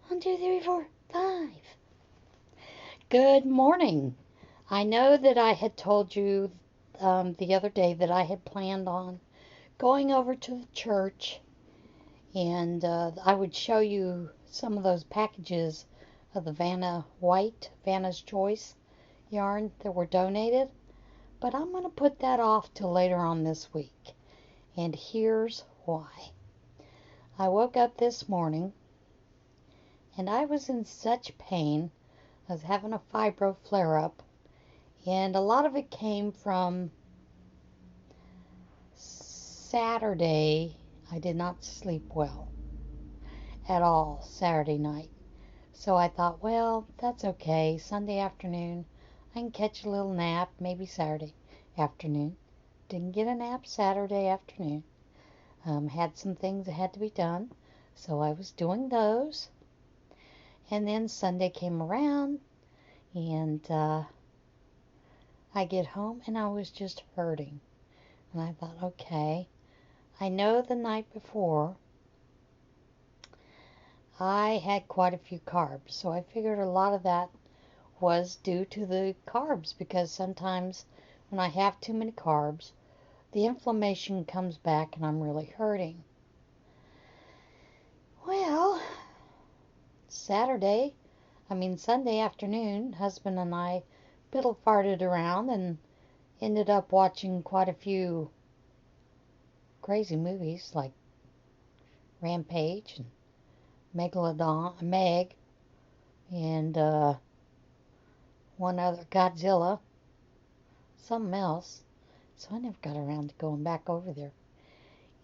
1, 2, 3, 4, 5. Good morning. I know that I had told you the other day that I had planned on going over to the church and I would show you some of those packages of the Vanna's Choice yarn that were donated. But I'm going to put that off till later on this week. And here's why. I woke up this morning and I was in such pain. I was having a fibro flare-up, and a lot of it came from Saturday. I did not sleep well at all Saturday night. So I thought, well, that's okay. Sunday afternoon, I can catch a little nap, maybe Saturday afternoon. Didn't get a nap Saturday afternoon. Had some things that had to be done, so I was doing those. And then Sunday came around, and I get home, and I was just hurting. And I thought, okay, I know the night before I had quite a few carbs, so I figured a lot of that was due to the carbs, because sometimes when I have too many carbs, the inflammation comes back and I'm really hurting. Well, Sunday afternoon, husband and I fiddle farted around and ended up watching quite a few crazy movies like Rampage and Meg, and one other, Godzilla, something else. So I never got around to going back over there.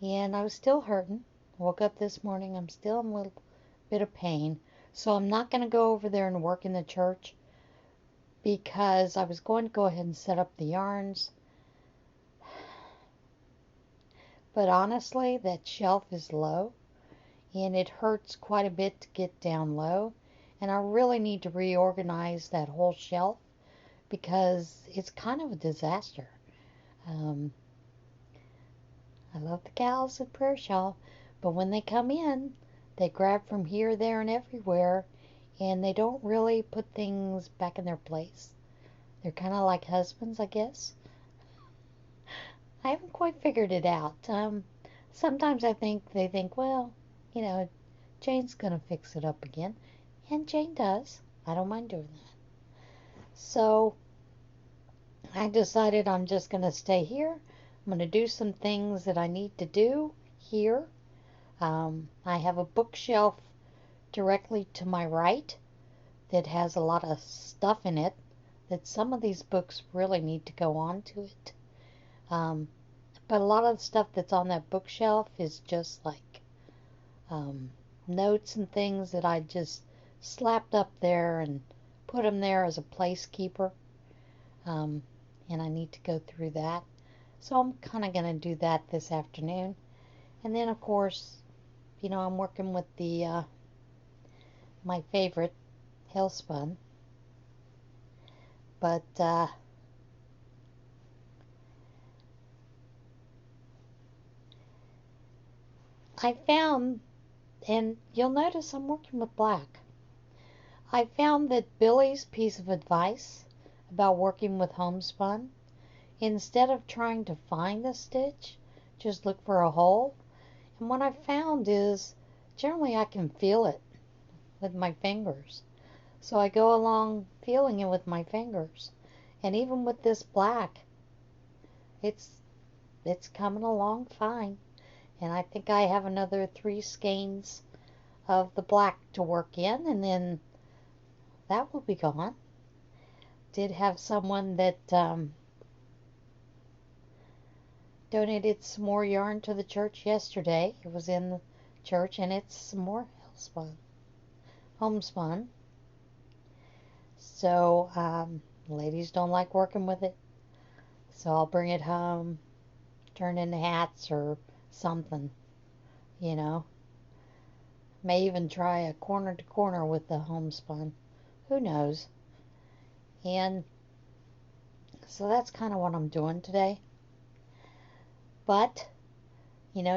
And I was still hurting. Woke up this morning, I'm still in a little bit of pain. So I'm not going to go over there and work in the church, because I was going to go ahead and set up the yarns. But honestly, that shelf is low, and it hurts quite a bit to get down low. And I really need to reorganize that whole shelf, because it's kind of a disaster. I love the gals at Prayer Shawl, but when they come in, they grab from here, there, and everywhere, and they don't really put things back in their place. They're kind of like husbands, I guess. I haven't quite figured it out. Sometimes I think they think, well, Jane's going to fix it up again. And Jane does. I don't mind doing that. So I decided I'm just going to stay here. I'm going to do some things that I need to do here. I have a bookshelf directly to my right that has a lot of stuff in it, that some of these books really need to go onto it. But a lot of the stuff that's on that bookshelf is just like notes and things that I just slapped up there and put them there as a placekeeper. And I need to go through that. So I'm kind of going to do that this afternoon. And then, of course, I'm working with the my favorite, Hellspun. But I found, and you'll notice I'm working with black. I found that Billy's piece of advice about working with homespun, instead of trying to find the stitch, just look for a hole. And what I found is generally I can feel it with my fingers. So I go along feeling it with my fingers. And even with this black, it's coming along fine. And I think I have another 3 skeins of the black to work in, and then that will be gone. Did have someone that donated some more yarn to the church yesterday. It was in the church, and it's some more homespun. So ladies don't like working with it, so I'll bring it home, turn into hats or something, May even try a corner to corner with the homespun. Who knows? And so that's kind of what I'm doing today. But,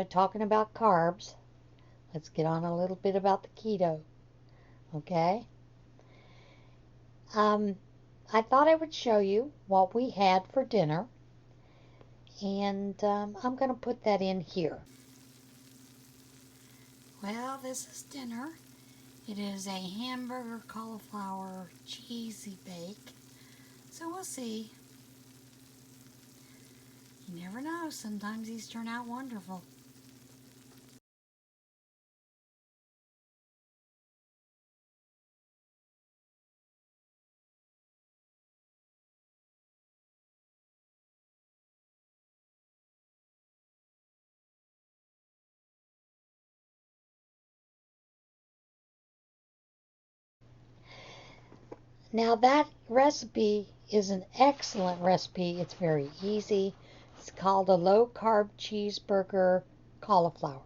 talking about carbs, let's get on a little bit about the keto. Okay? I thought I would show you what we had for dinner, and I'm going to put that in here. Well, this is dinner. It is a hamburger cauliflower cheesy bake. So we'll see. You never know. Sometimes these turn out wonderful. Now that recipe is an excellent recipe. It's very easy. It's called a low carb cheeseburger cauliflower.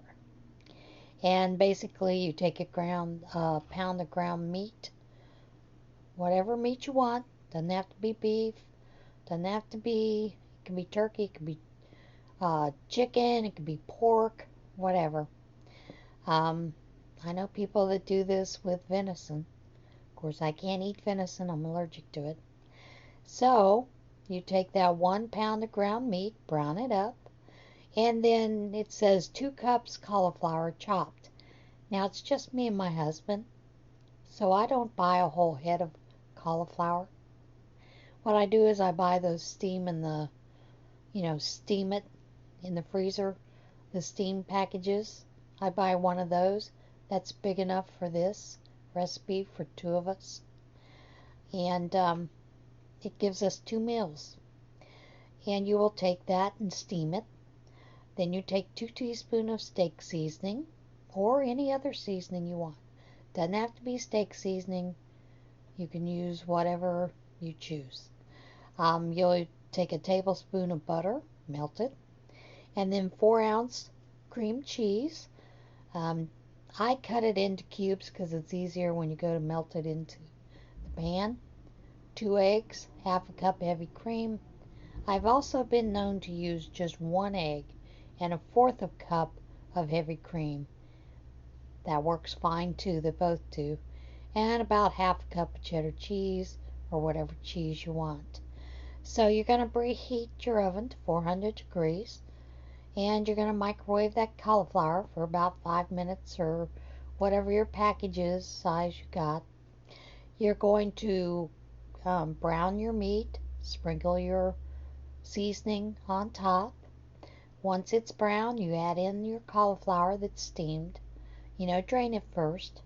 And basically you take a pound of ground meat, whatever meat you want. Doesn't have to be beef. Doesn't have to be, it can be turkey, it can be chicken, it can be pork, whatever. I know people that do this with venison. Of course, I can't eat venison. I'm allergic to it. So, you take that 1 pound of ground meat, brown it up, and then it says 2 cups cauliflower chopped. Now, it's just me and my husband, so I don't buy a whole head of cauliflower. What I do is I buy those steam steam it in the freezer, the steam packages. I buy one of those. That's big enough for this recipe for 2 of us. And it gives us 2 meals. And you will take that and steam it. Then you take 2 teaspoons of steak seasoning or any other seasoning you want. Doesn't have to be steak seasoning. You can use whatever you choose. You'll take a tablespoon of butter, melt it, and then 4-ounce cream cheese. I cut it into cubes because it's easier when you go to melt it into the pan. 2 eggs, half a cup heavy cream. I've also been known to use just 1 egg and 1/4 of a cup of heavy cream. That works fine too, they both do. And about half a cup of cheddar cheese or whatever cheese you want. So you're going to preheat your oven to 400 degrees. And you're going to microwave that cauliflower for about 5 minutes or whatever your package is, size you got. You're going to brown your meat, sprinkle your seasoning on top. Once it's brown, you add in your cauliflower that's steamed. Drain it first.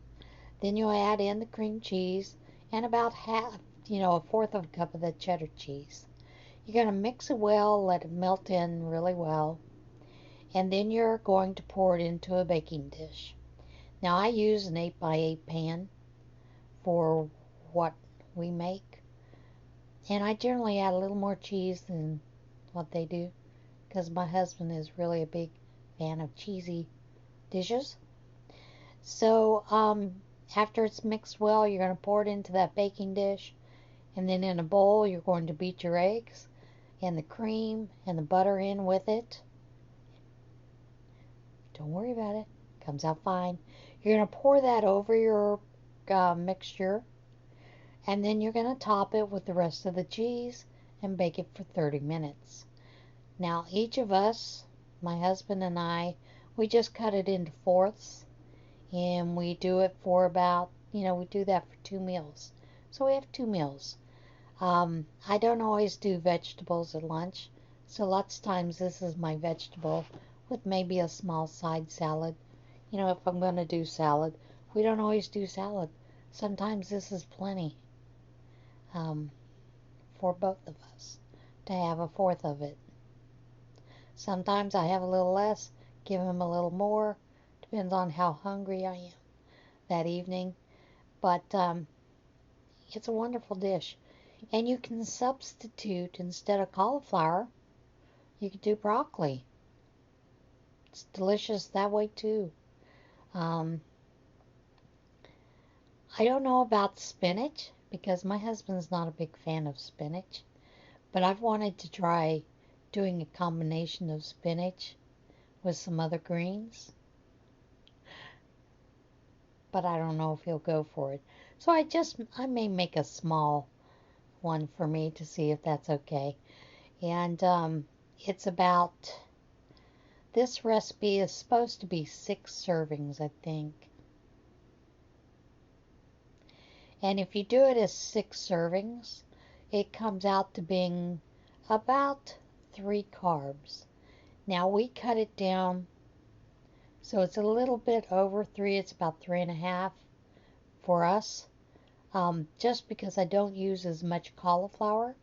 Then you'll add in the cream cheese and about half, 1/4 of a cup of the cheddar cheese. You're going to mix it well, let it melt in really well. And then you're going to pour it into a baking dish. Now I use an 8x8 pan for what we make. And I generally add a little more cheese than what they do because my husband is really a big fan of cheesy dishes. So after it's mixed well, you're going to pour it into that baking dish. And then in a bowl, you're going to beat your eggs and the cream and the butter in with it. Don't worry about it. Comes out fine. You're going to pour that over your mixture. And then you're going to top it with the rest of the cheese and bake it for 30 minutes. Now, each of us, my husband and I, we just cut it into fourths. And we do it for about, we do that for 2 meals. So we have 2 meals. I don't always do vegetables at lunch. So lots of times this is my vegetable with maybe a small side salad. If I'm going to do salad. We don't always do salad. Sometimes this is plenty for both of us to have 1/4 of it. Sometimes I have a little less, give him a little more. Depends on how hungry I am that evening. But it's a wonderful dish. And you can substitute, instead of cauliflower, you could do broccoli. It's delicious that way too. I don't know about spinach because my husband's not a big fan of spinach. But I've wanted to try doing a combination of spinach with some other greens. but I don't know if he'll go for it. So I may make a small one for me to see if that's okay. And it's about, this recipe is supposed to be 6 servings, I think. And if you do it as 6 servings, it comes out to being about 3 carbs. Now we cut it down, so it's a little bit over 3. It's about 3.5 for us. Just because I don't use as much cauliflower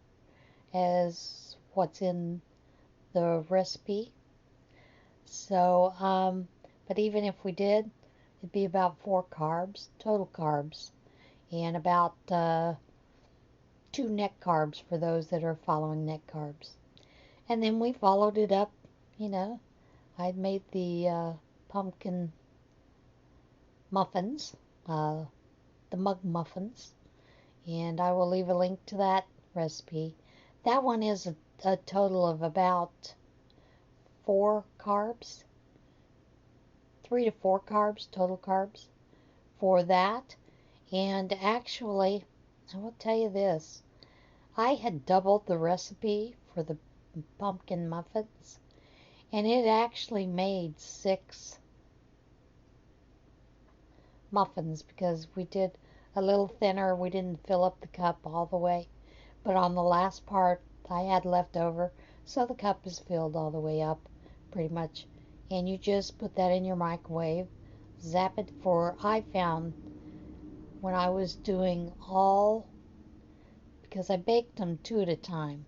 as what's in the recipe. So, but even if we did, it'd be about 4 carbs, total carbs, and about 2 net carbs for those that are following net carbs. And then we followed it up, I'd made the pumpkin muffins, the mug muffins, and I will leave a link to that recipe. That one is a total of about 4 carbs, 3 to 4 carbs, total carbs for that. And actually, I will tell you this, I had doubled the recipe for the pumpkin muffins, and it actually made 6 muffins because we did a little thinner. We didn't fill up the cup all the way, but on the last part I had left over, so the cup is filled all the way up pretty much. And you just put that in your microwave, zap it for, I found when I was doing all, because I baked them 2 at a time,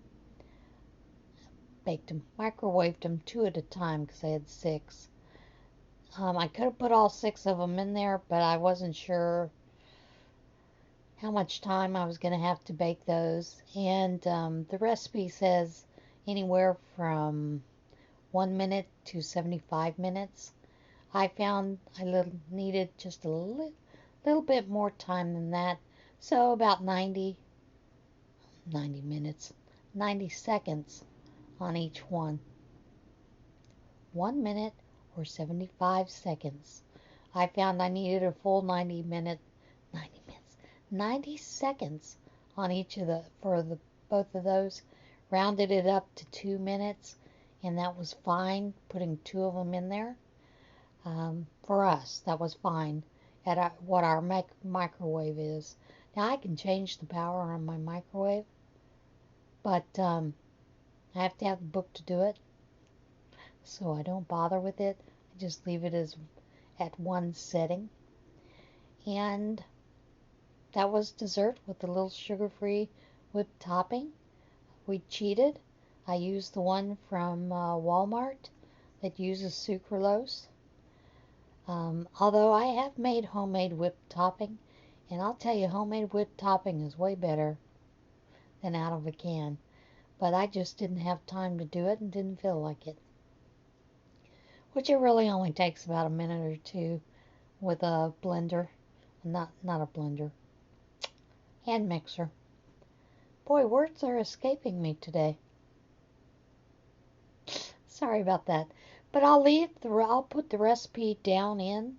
microwaved them 2 at a time because I had 6. I could have put all 6 of them in there, but I wasn't sure how much time I was going to have to bake those. And the recipe says anywhere from 1 minute to 75 minutes. I found I needed just a little bit more time than that. So about 90 minutes, 90 seconds on each one. 1 minute or 75 seconds. I found I needed a full 90 seconds on each of both of those. Rounded it up to 2 minutes, and that was fine, putting 2 of them in there. For us, that was fine at what our microwave is. Now I can change the power on my microwave, but I have to have the book to do it, so I don't bother with it. I just leave it as at one setting. And that was dessert with a little sugar-free whipped topping. We cheated. I used the one from Walmart that uses sucralose. Although I have made homemade whipped topping, and I'll tell you, homemade whipped topping is way better than out of a can. But I just didn't have time to do it and didn't feel like it. Which it really only takes about a minute or 2 with a blender. Not a blender. Hand mixer. Boy, words are escaping me today. Sorry about that. But I'll put the recipe down in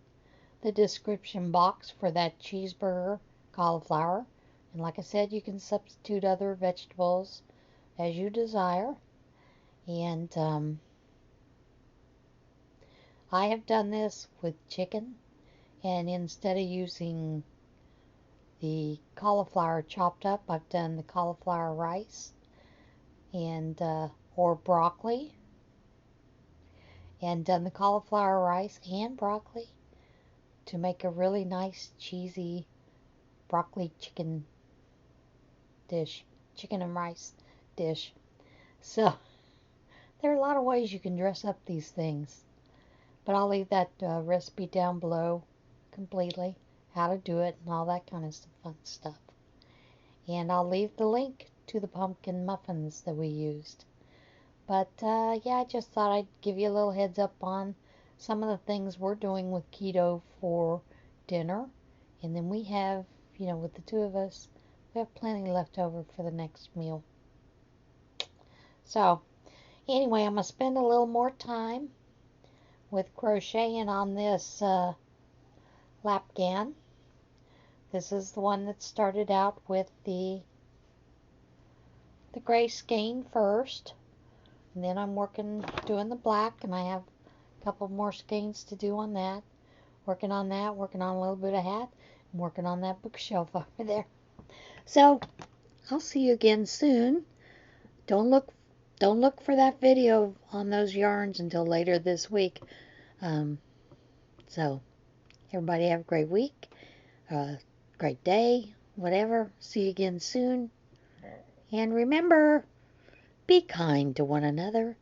the description box for that cheeseburger cauliflower. And like I said, you can substitute other vegetables as you desire. And I have done this with chicken, and instead of using the cauliflower chopped up, I've done the cauliflower rice and or broccoli, and done the cauliflower rice and broccoli to make a really nice cheesy broccoli chicken dish, chicken and rice dish. So there are a lot of ways you can dress up these things, but I'll leave that recipe down below completely, how to do it and all that kind of fun stuff. And I'll leave the link to the pumpkin muffins that we used. But yeah, I just thought I'd give you a little heads up on some of the things we're doing with keto for dinner. And then we have, with the 2 of us, we have plenty left over for the next meal. So anyway, I'm going to spend a little more time with crocheting on this Lapgan. This is the one that started out with the gray skein first. And then I'm doing the black, and I have a couple more skeins to do on that. Working on that, working on a little bit of hat, and working on that bookshelf over there. So, I'll see you again soon. Don't look for that video on those yarns until later this week. So, everybody have a great week, great day, whatever. See you again soon. And remember, be kind to one another.